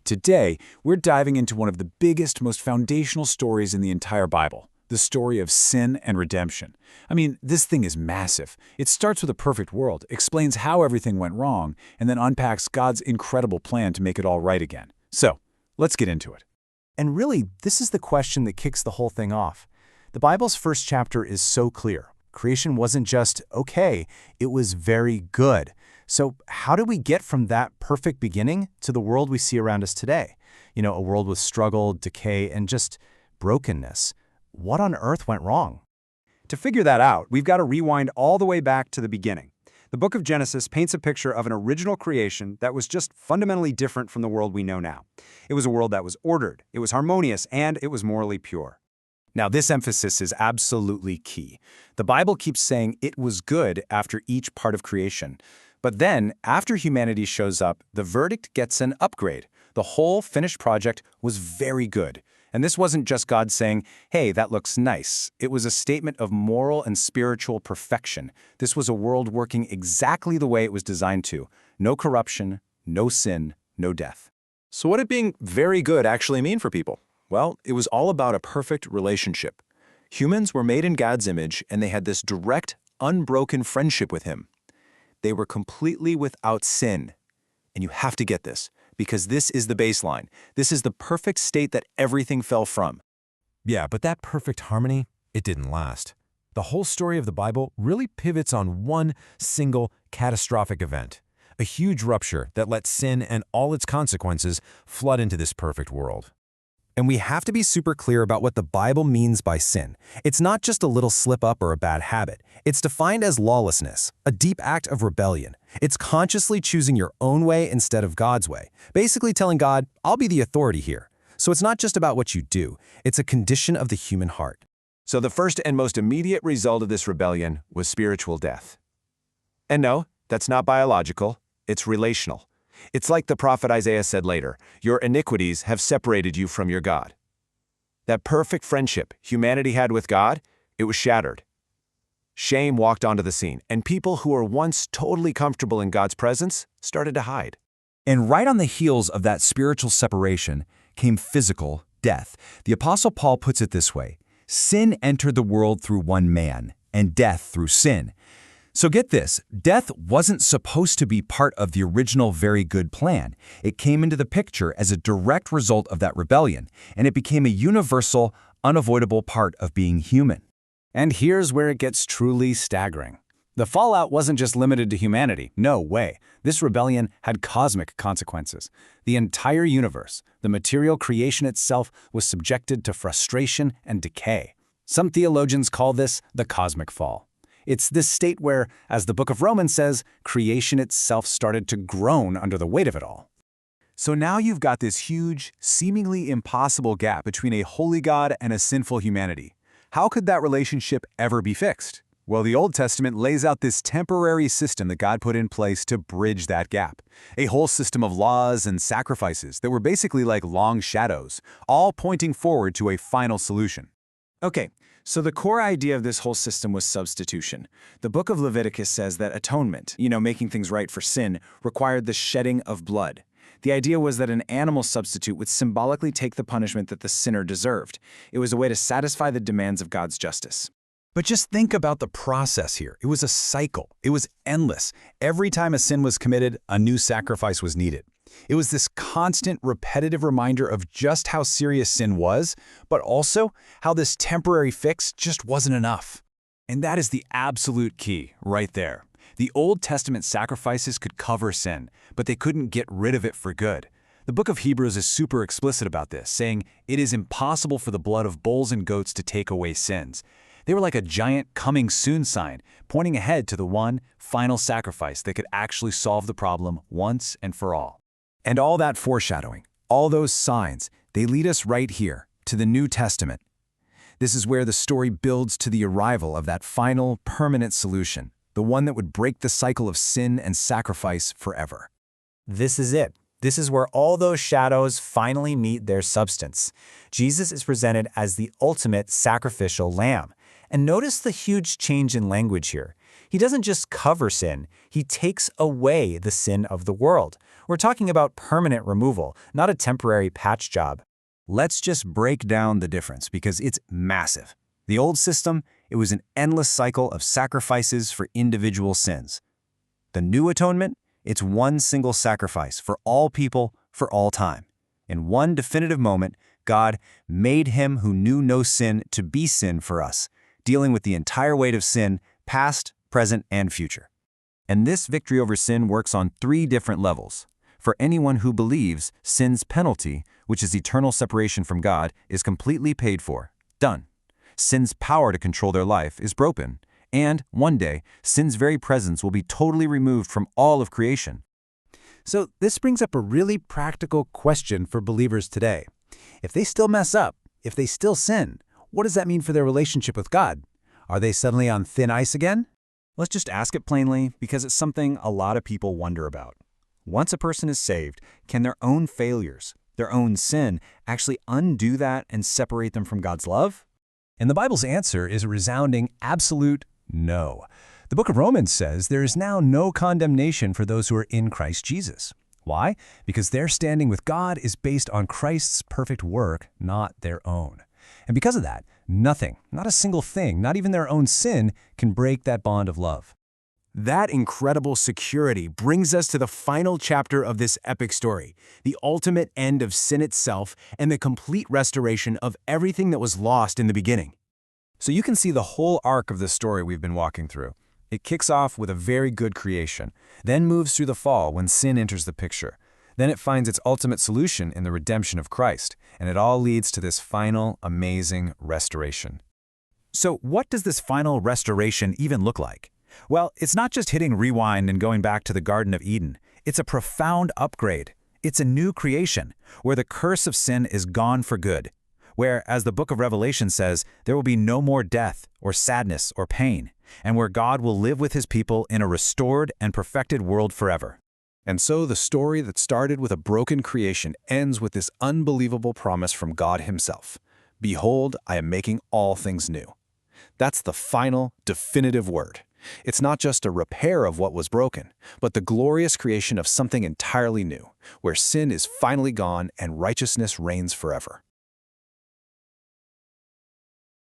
Today, we're diving into one of the biggest, most foundational stories in the entire Bible, the story of sin and redemption. I mean, this thing is massive. It starts with a perfect world, explains how everything went wrong, and then unpacks God's incredible plan to make it all right again. So, let's get into it. And really, this is the question that kicks the whole thing off. The Bible's first chapter is so clear. Creation wasn't just okay, it was very good. So how do we get from that perfect beginning to the world we see around us today? A world with struggle, decay, and just brokenness. What on earth went wrong? To figure that out, we've got to rewind all the way back to the beginning. The book of Genesis paints a picture of an original creation that was just fundamentally different from the world we know now. It was a world that was ordered, it was harmonious, and it was morally pure. Now, this emphasis is absolutely key. The Bible keeps saying it was good after each part of creation. But then, after humanity shows up, the verdict gets an upgrade. The whole finished project was very good. And this wasn't just God saying, hey, that looks nice. It was a statement of moral and spiritual perfection. This was a world working exactly the way it was designed to. No corruption, no sin, no death. So what did being very good actually mean for people? Well, it was all about a perfect relationship. Humans were made in God's image, and they had this direct, unbroken friendship with Him. They were completely without sin. And you have to get this, because this is the baseline. This is the perfect state that everything fell from. Yeah, but that perfect harmony, it didn't last. The whole story of the Bible really pivots on one single catastrophic event, a huge rupture that let sin and all its consequences flood into this perfect world. And we have to be super clear about what the Bible means by sin. It's not just a little slip-up or a bad habit. It's defined as lawlessness, a deep act of rebellion. It's consciously choosing your own way instead of God's way, basically telling God, I'll be the authority here. So it's not just about what you do. It's a condition of the human heart. So the first and most immediate result of this rebellion was spiritual death. And no, that's not biological. It's relational. It's like the prophet Isaiah said later, your iniquities have separated you from your God. That perfect friendship humanity had with God, it was shattered. Shame walked onto the scene, and people who were once totally comfortable in God's presence started to hide. And right on the heels of that spiritual separation came physical death. The Apostle Paul puts it this way, sin entered the world through one man, and death through sin. So get this, death wasn't supposed to be part of the original very good plan. It came into the picture as a direct result of that rebellion, and it became a universal, unavoidable part of being human. And here's where it gets truly staggering. The fallout wasn't just limited to humanity. No way. This rebellion had cosmic consequences. The entire universe, the material creation itself, was subjected to frustration and decay. Some theologians call this the cosmic fall. It's this state where, as the book of Romans says, creation itself started to groan under the weight of it all. So now you've got this huge, seemingly impossible gap between a holy God and a sinful humanity. How could that relationship ever be fixed? Well, the Old Testament lays out this temporary system that God put in place to bridge that gap. A whole system of laws and sacrifices that were basically like long shadows, all pointing forward to a final solution. Okay, so the core idea of this whole system was substitution. The book of Leviticus says that atonement, making things right for sin, required the shedding of blood. The idea was that an animal substitute would symbolically take the punishment that the sinner deserved. It was a way to satisfy the demands of God's justice. But just think about the process here. It was a cycle. It was endless. Every time a sin was committed, a new sacrifice was needed. It was this constant, repetitive reminder of just how serious sin was, but also how this temporary fix just wasn't enough. And that is the absolute key right there. The Old Testament sacrifices could cover sin, but they couldn't get rid of it for good. The book of Hebrews is super explicit about this, saying it is impossible for the blood of bulls and goats to take away sins. They were like a giant coming soon sign, pointing ahead to the one final sacrifice that could actually solve the problem once and for all. And all that foreshadowing, all those signs, they lead us right here to the New Testament. This is where the story builds to the arrival of that final, permanent solution, the one that would break the cycle of sin and sacrifice forever. This is it. This is where all those shadows finally meet their substance. Jesus is presented as the ultimate sacrificial lamb. And notice the huge change in language here. He doesn't just cover sin, he takes away the sin of the world. We're talking about permanent removal, not a temporary patch job. Let's just break down the difference because it's massive. The old system, it was an endless cycle of sacrifices for individual sins. The new atonement, it's one single sacrifice for all people for all time. In one definitive moment, God made him who knew no sin to be sin for us, dealing with the entire weight of sin, past, present, and future. And this victory over sin works on 3 different levels. For anyone who believes, sin's penalty, which is eternal separation from God, is completely paid for. Done. Sin's power to control their life is broken. And, one day, sin's very presence will be totally removed from all of creation. So this brings up a really practical question for believers today. If they still mess up, if they still sin, what does that mean for their relationship with God? Are they suddenly on thin ice again? Let's just ask it plainly because it's something a lot of people wonder about. Once a person is saved, can their own failures, their own sin, actually undo that and separate them from God's love? And the Bible's answer is a resounding, absolute no. The book of Romans says there is now no condemnation for those who are in Christ Jesus. Why? Because their standing with God is based on Christ's perfect work, not their own. And because of that, nothing, not a single thing, not even their own sin, can break that bond of love. That incredible security brings us to the final chapter of this epic story, the ultimate end of sin itself and the complete restoration of everything that was lost in the beginning. So you can see the whole arc of the story we've been walking through. It kicks off with a very good creation, then moves through the fall when sin enters the picture. Then it finds its ultimate solution in the redemption of Christ, and it all leads to this final, amazing restoration. So what does this final restoration even look like? Well, it's not just hitting rewind and going back to the Garden of Eden. It's a profound upgrade. It's a new creation, where the curse of sin is gone for good, where, as the book of Revelation says, there will be no more death or sadness or pain, and where God will live with his people in a restored and perfected world forever. And so the story that started with a broken creation ends with this unbelievable promise from God himself. Behold, I am making all things new. That's the final, definitive word. It's not just a repair of what was broken, but the glorious creation of something entirely new, where sin is finally gone and righteousness reigns forever.